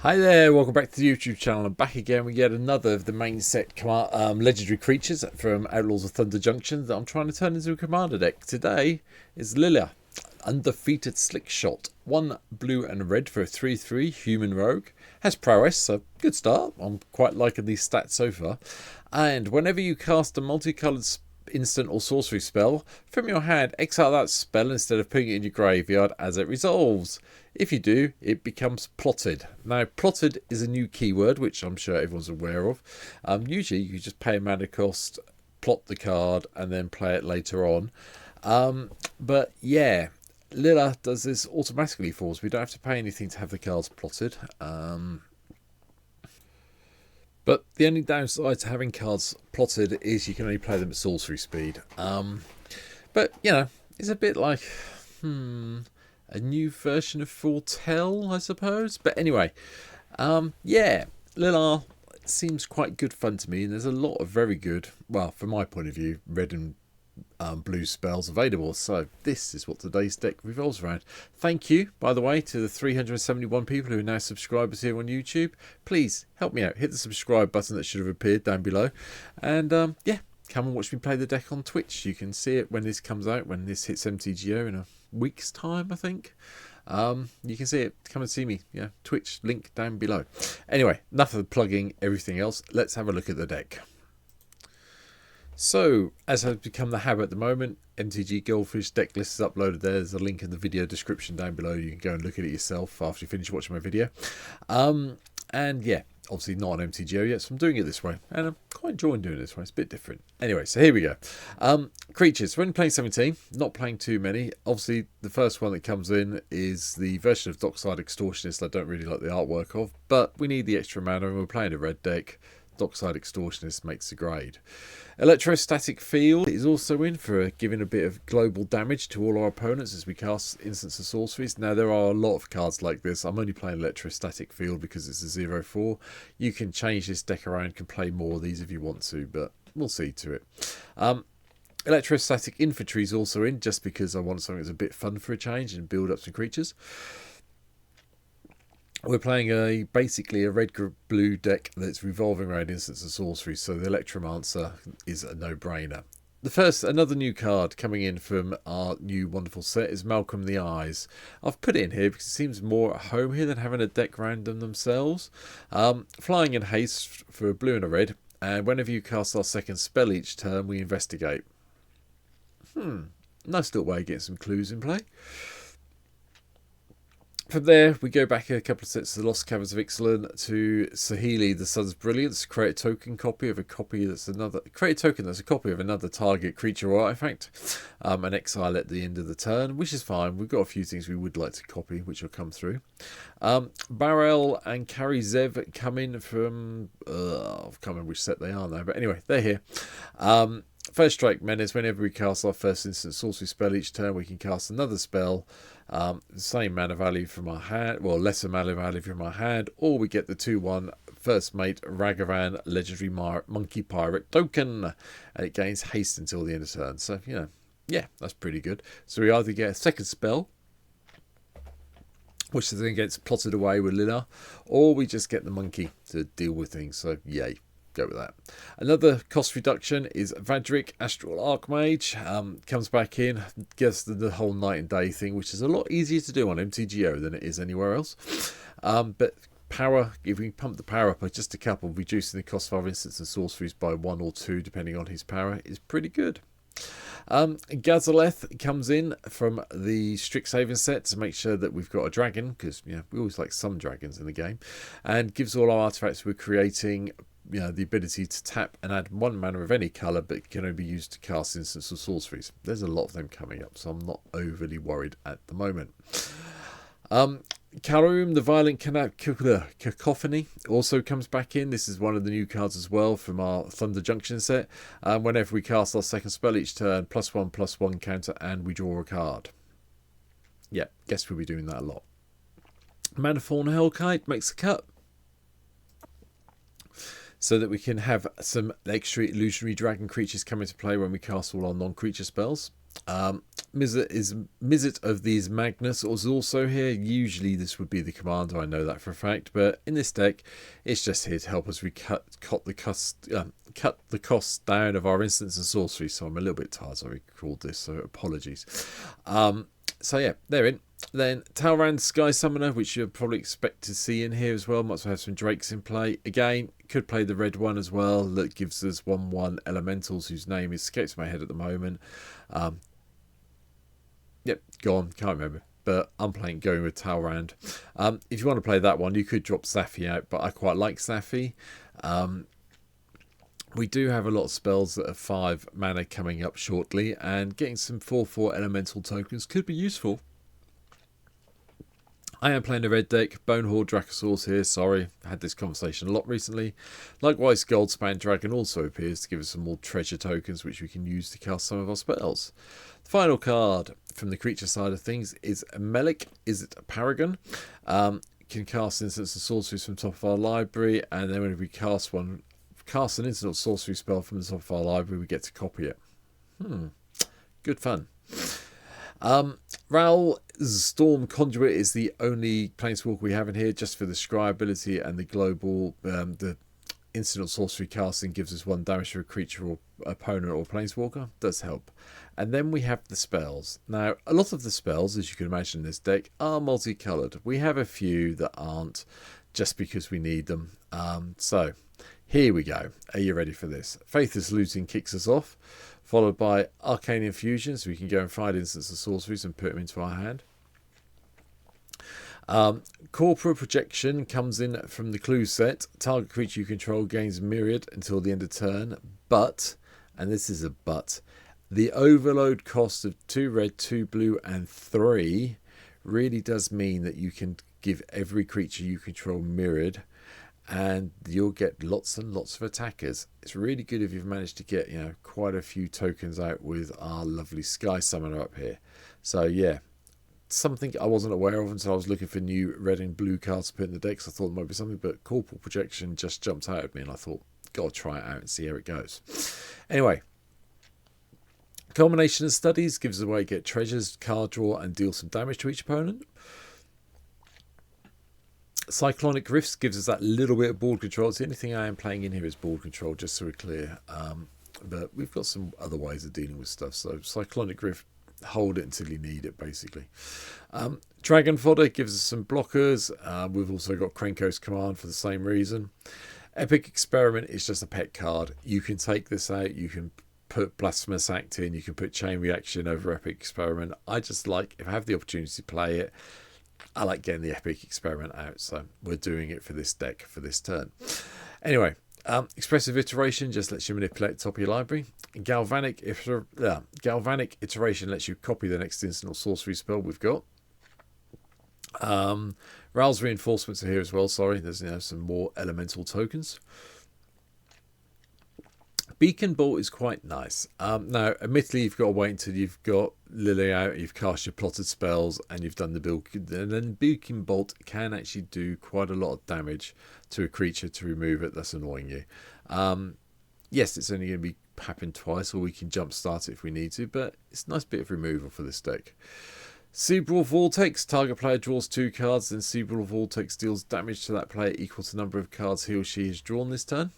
Hi there, welcome back to the YouTube channel. I'm back again. We get another of the main set legendary creatures from Outlaws of Thunder Junction that I'm trying to turn into a commander deck. Today is Lilah, Undefeated Slickshot. 1 blue and red for a 3/3 human rogue. Has prowess, so good start. I'm quite liking these stats so far. And whenever you cast a multicoloured instant or sorcery spell from your hand, exile that spell instead of putting it in your graveyard as it resolves. If you do, it becomes plotted. Now, plotted is a new keyword, which I'm sure everyone's aware of. Usually, you just pay a mana cost, plot the card, and then play it later on. But yeah, Lilah does this automatically for us. We don't have to pay anything to have the cards plotted. But the only downside to having cards plotted is you can only play them at sorcery speed. But, you know, it's a bit like... a new version of Foretell, I suppose. But anyway, yeah, Lilah seems quite good fun to me, and there's a lot of very good, well, from my point of view, red and blue spells available. So this is what today's deck revolves around. Thank you, by the way, to the 371 people who are now subscribers here on YouTube. Please help me out. Hit the subscribe button that should have appeared down below. And yeah, come and watch me play the deck on Twitch. You can see it when this comes out, when this hits MTGO in a week's time, I think. You can see it. Come and see me. Yeah, Twitch link down below. Anyway, enough of plugging everything else. Let's have a look at the deck. So, as has become the habit at the moment, MTG Goldfish deck list is uploaded there. There's a link in the video description down below. You can go and look at it yourself after you finish watching my video. And yeah, obviously not on MTGO yet, so I'm doing it this way. And I'm quite enjoying doing it this way. It's a bit different. Anyway, so here we go. Creatures. When playing 17, not playing too many. Obviously, the first one that comes in is the version of Dockside Extortionist I don't really like the artwork of, but we need the extra mana and we're playing a red deck. Dockside Extortionist makes the grade. Electrostatic Field is also in for giving a bit of global damage to all our opponents as we cast instants of sorceries. Now, there are a lot of cards like this. I'm only playing Electrostatic Field because it's a 0/4. You can change this deck around, can play more of these if you want to, but we'll see to it. Electrostatic Infantry is also in, just because I want something that's a bit fun for a change and build up some creatures. We're playing basically a red-blue deck that's revolving around instants and sorcery, so the Electromancer is a no-brainer. Another new card coming in from our new wonderful set is Malcolm the Eyes. I've put it in here because it seems more at home here than having a deck random themselves. Flying in haste for a blue and a red, and whenever you cast our second spell each turn, we investigate. Nice little way of getting some clues in play. From there, we go back a couple of sets of the Lost Caverns of Ixalan to Saheeli, the Sun's Brilliance. Create a token copy of a copy that's another. Create a token that's a copy of another target creature or artifact, and exile at the end of the turn, which is fine. We've got a few things we would like to copy, which will come through. Barrel and Carry Zev come in from. I can't remember which set they are now, but anyway, they're here. First Strike Menace. Whenever we cast our first instant sorcery spell each turn, we can cast another spell. Same mana value from our hand, well, lesser mana value from our hand, or we get the 2/1 First Mate Ragavan Legendary Monkey Pirate token, and it gains haste until the end of turn. So, you know, yeah, that's pretty good. So we either get a second spell, which then gets plotted away with Lilah, or we just get the monkey to deal with things. So, yay. Go with that. Another cost reduction is Vadrik, Astral Archmage. Comes back in, gets the whole night and day thing, which is a lot easier to do on MTGO than it is anywhere else. But power, if we pump the power up by just a couple, reducing the cost of our instants and sorceries by 1 or 2, depending on his power, is pretty good. Gazaleth comes in from the Strixhaven set to make sure that we've got a dragon, because we always like some dragons in the game, and gives all our artifacts we're creating the ability to tap and add 1 mana of any colour, but it can only be used to cast instants or sorceries. There's a lot of them coming up, so I'm not overly worried at the moment. Karum, the Violent Cacophony, also comes back in. This is one of the new cards as well from our Thunder Junction set. Whenever we cast our second spell each turn, +1/+1 counter, and we draw a card. Yeah, guess we'll be doing that a lot. Maniform Hellkite makes a cut, so that we can have some extra illusionary dragon creatures come into play when we cast all our non-creature spells. Mizzet of these Magnus was also here. Usually this would be the commander, I know that for a fact, but in this deck it's just here to help us cut the costs down of our instants and sorcery. So I'm a little bit tired, I recalled this, so apologies. So yeah, they're in. Then Talrand Sky Summoner, which you'll probably expect to see in here as well. Might as well have some Drakes in play. Again, could play the red one as well. That gives us 1/1 elementals whose name escapes my head at the moment. Yep, gone. Can't remember. But I'm going with Talrand. If you want to play that one, you could drop Safi out, but I quite like Safi. We do have a lot of spells that are 5 mana coming up shortly, and getting some 4/4 elemental tokens could be useful. I am playing a red deck, Bonehorde Dracosaurus here, sorry, I had this conversation a lot recently. Likewise, Goldspan Dragon also appears to give us some more treasure tokens which we can use to cast some of our spells. The final card from the creature side of things is Melik. Is it a Paragon? Can cast instants and sorceries from top of our library, and then when we cast an instant or sorcery spell from the top of our library, we get to copy it. Good fun. Ral's Storm Conduit is the only planeswalker we have in here, just for the scry ability and the global, the instant or sorcery casting gives us 1 damage to a creature or opponent or planeswalker. Does help. And then we have the spells. Now, a lot of the spells, as you can imagine in this deck, are multicoloured. We have a few that aren't, just because we need them. So, here we go. Are you ready for this? Faithless Looting kicks us off, followed by Arcane Infusion, so we can go and find instants and sorceries and put them into our hand. Corporal Projection comes in from the clue set. Target creature you control gains Myriad until the end of turn, but, and this is a but, the overload cost of 2 red, 2 blue and 3 really does mean that you can give every creature you control Myriad, and you'll get lots and lots of attackers. It's really good if you've managed to get, you know, quite a few tokens out with our lovely Sky Summoner up here. So yeah, something I wasn't aware of until I was looking for new red and blue cards to put in the decks. I thought there might be something, but Corporal Projection just jumped out at me, and I thought, gotta try it out and see how it goes. Anyway, Culmination of Studies gives us a way to get treasures, card draw, and deal some damage to each opponent. Cyclonic Rifts gives us that little bit of board control. It's the only thing I am playing in here is board control, just so we're clear. But we've got some other ways of dealing with stuff. So Cyclonic Rift, hold it until you need it, basically. Dragon Fodder gives us some blockers. We've also got Krenko's Command for the same reason. Epic Experiment is just a pet card. You can take this out. You can put Blasphemous Act in. You can put Chain Reaction over Epic Experiment. I just like, if I have the opportunity to play it, I like getting the Epic Experiment out, so we're doing it for this deck for this turn. Anyway, Expressive Iteration just lets you manipulate the top of your library. Galvanic Iteration lets you copy the next instant or sorcery spell we've got. Ral's Reinforcements are here as well, sorry, there's some more elemental tokens. Beacon Bolt is quite nice. Now, admittedly, you've got to wait until you've got Lilah out, you've cast your plotted spells, and you've done the build. And then Beacon Bolt can actually do quite a lot of damage to a creature to remove it that's annoying you. Yes, it's only going to be happen twice, or we can jump start it if we need to, but it's a nice bit of removal for this deck. Cerebral Vortex. Target player draws 2 cards, then Cerebral Vortex deals damage to that player equal to the number of cards he or she has drawn this turn.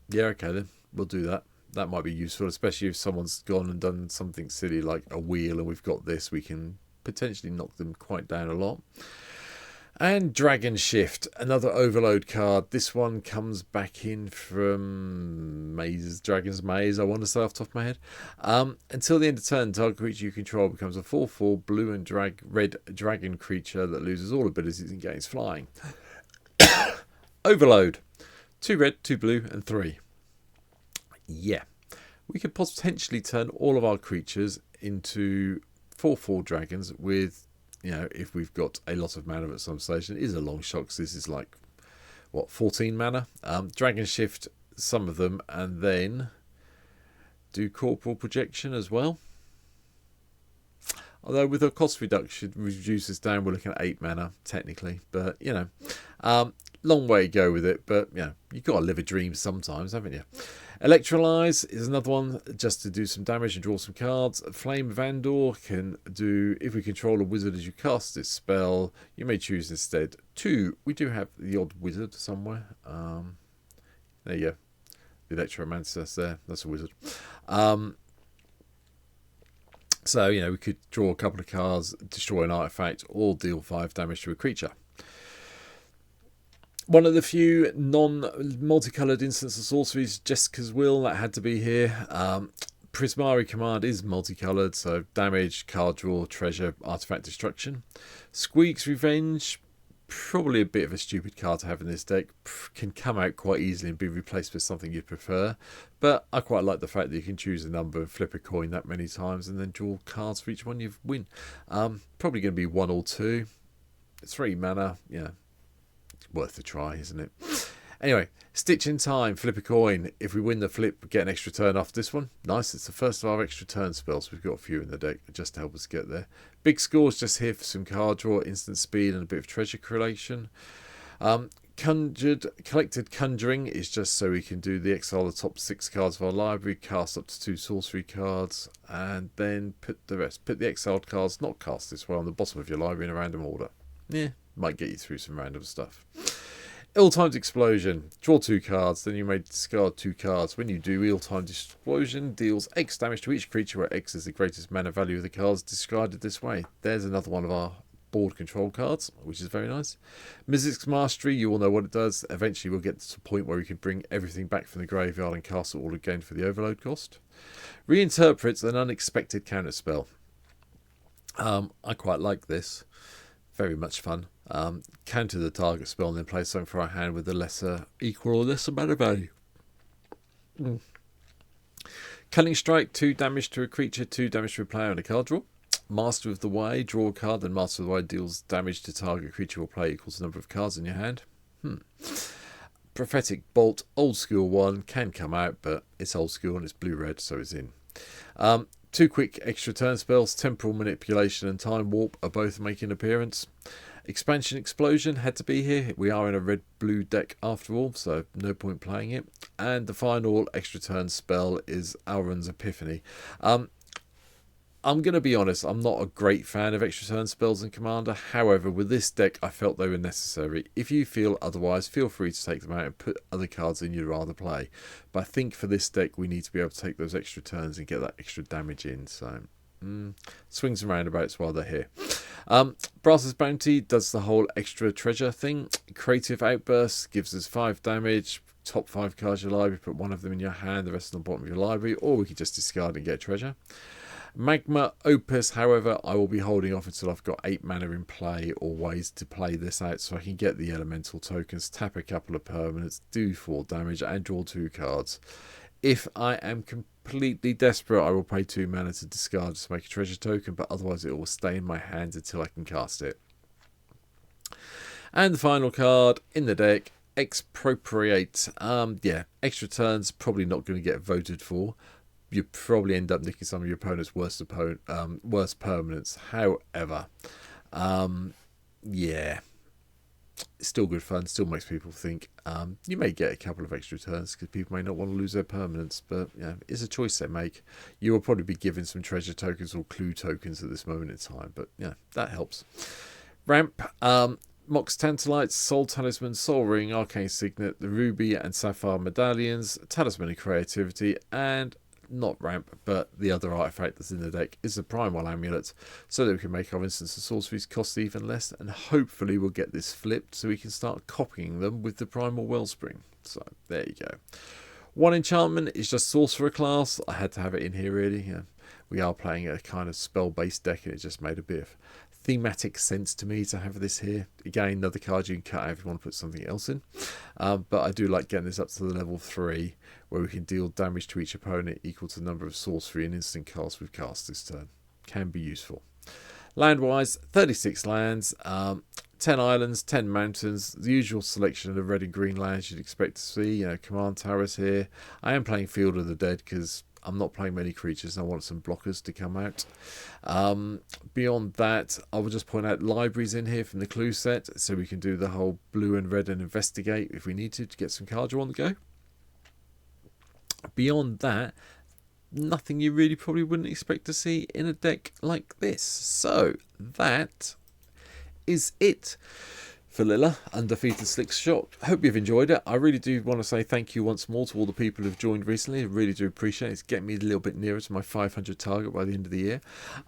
Yeah, okay then. We'll do that. That might be useful, especially if someone's gone and done something silly like a wheel and we've got this. We can potentially knock them quite down a lot. And Dragon Shift, another overload card. This one comes back in from Dragon's Maze, I want to say off the top of my head. Until the end of turn, target creature you control becomes a 4/4 blue and red dragon creature that loses all abilities and gains flying. Overload. 2 red, 2 blue, and 3. Yeah, we could potentially turn all of our creatures into 4/4 dragons with, if we've got a lot of mana at some stage. It is a long shot because this is like, 14 mana? Dragon Shift some of them, and then do Corporal Projection as well. Although with a cost reduction, reduces down, we're looking at 8 mana, technically. But, long way to go with it. But, you've got to live a dream sometimes, haven't you? Electrolyze is another one just to do some damage and draw some cards. Flame Vandor can do, if we control a wizard as you cast this spell, you may choose instead 2. We do have the odd wizard somewhere. There you go. The Electromancer, that's there. That's a wizard. So, we could draw a couple of cards, destroy an artifact, or deal 5 damage to a creature. One of the few non-multicoloured instants of sorceries, Jessica's Will, that had to be here. Prismari Command is multicoloured, so damage, card draw, treasure, artifact destruction. Squeak's Revenge, probably a bit of a stupid card to have in this deck. Can come out quite easily and be replaced with something you prefer. But I quite like the fact that you can choose a number and flip a coin that many times and then draw cards for each one you win. Probably going to be 1 or 2. 3 mana, yeah. Worth a try, isn't it? Anyway, Stitch in Time, flip a coin. If we win the flip, we get an extra turn after this one. Nice, it's the first of our extra turn spells. We've got a few in the deck just to help us get there. Big Score's just here for some card draw, instant speed, and a bit of treasure creation. Collected Conjuring is just so we can do the exile the top 6 cards of our library, cast up to 2 sorcery cards, and then put the rest. Put the exiled cards not cast this way on the bottom of your library in a random order. Yeah, might get you through some random stuff. Ill-Timed Explosion. Draw 2 cards, then you may discard 2 cards. When you do, Ill-Timed Explosion deals X damage to each creature where X is the greatest mana value of the cards discarded this way. There's another one of our board control cards, which is very nice. Mizzix's Mastery, you all know what it does. Eventually we'll get to the point where we can bring everything back from the graveyard and cast it all again for the overload cost. Reinterprets an unexpected counterspell. I quite like this. Very much fun. Counter the target spell and then play something for our hand with a lesser, equal or lesser mana value. Cunning Strike, 2 damage to a creature, 2 damage to a player and a card draw. Master of the Way, draw a card, then Master of the Way deals damage to target creature or player equals the number of cards in your hand. Prophetic Bolt, old school one, can come out, but it's old school and it's blue-red, so it's in. 2 quick extra turn spells, Temporal Manipulation and Time Warp are both making an appearance. Expansion Explosion had to be here. We are in a red-blue deck after all, so no point playing it. And the final extra turn spell is Alrund's Epiphany. I'm going to be honest, I'm not a great fan of extra turn spells in Commander. However, with this deck, I felt they were necessary. If you feel otherwise, feel free to take them out and put other cards in you'd rather play. But I think for this deck, we need to be able to take those extra turns and get that extra damage in. So, swings and roundabouts while they're here. Brass's Bounty does the whole extra treasure thing. Creative Outburst gives us 5 damage. Top 5 cards of your library, put 1 of them in your hand, the rest on the bottom of your library. Or we could just discard and get treasure. Magma Opus, however, I will be holding off until I've got 8 mana in play or ways to play this out so I can get the elemental tokens, tap a couple of permanents, do 4 damage and draw 2 cards. If I am completely desperate, I will pay 2 mana to discard to make a treasure token, but otherwise it will stay in my hands until I can cast it. And the final card in the deck, Expropriate. Extra turns, probably not going to get voted for. You probably end up nicking some of your opponent's worst permanents. However, it's still good fun. Still makes people think. You may get a couple of extra turns because people may not want to lose their permanents, but it's a choice they make. You will probably be given some treasure tokens or clue tokens at this moment in time, but that helps. Ramp. Mox Tantalites, Soul Talisman, Soul Ring, Arcane Signet, the Ruby and Sapphire Medallions, Talisman of Creativity, and not Ramp, but the other artifact that's in the deck is the Primal Amulet, so that we can make our instants of sorceries cost even less, and hopefully we'll get this flipped so we can start copying them with the Primal Wellspring. So there you go. 1 enchantment is just Sorcerer class. I had to have it in here really. We are playing a kind of spell-based deck and it just made a bit of thematic sense to me to have this here. Again, another card you can cut out if you want to put something else in. But I do like getting this up to the level 3 where we can deal damage to each opponent equal to the number of sorcery and instant cards we've cast this turn. Can be useful. Land-wise, 36 lands, 10 islands, 10 mountains, the usual selection of red and green lands you'd expect to see. Command towers here. I am playing Field of the Dead because I'm not playing many creatures and I want some blockers to come out. Beyond that, I will just point out libraries in here from the clue set so we can do the whole blue and red and investigate if we need to get some card draw on the go. Beyond that, nothing you really probably wouldn't expect to see in a deck like this. So that is it for Lilah, Undefeated Slickshot. Hope you've enjoyed it. I really do want to say thank you once more to all the people who've joined recently. I really do appreciate it. It's getting me a little bit nearer to my 500 target by the end of the year.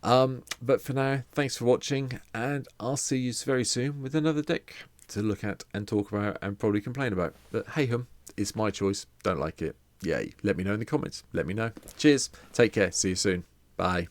But for now, thanks for watching, and I'll see you very soon with another deck to look at and talk about and probably complain about. But hey hum, it's my choice. Don't like it, yay. Let me know in the comments. Let me know. Cheers. Take care. See you soon. Bye.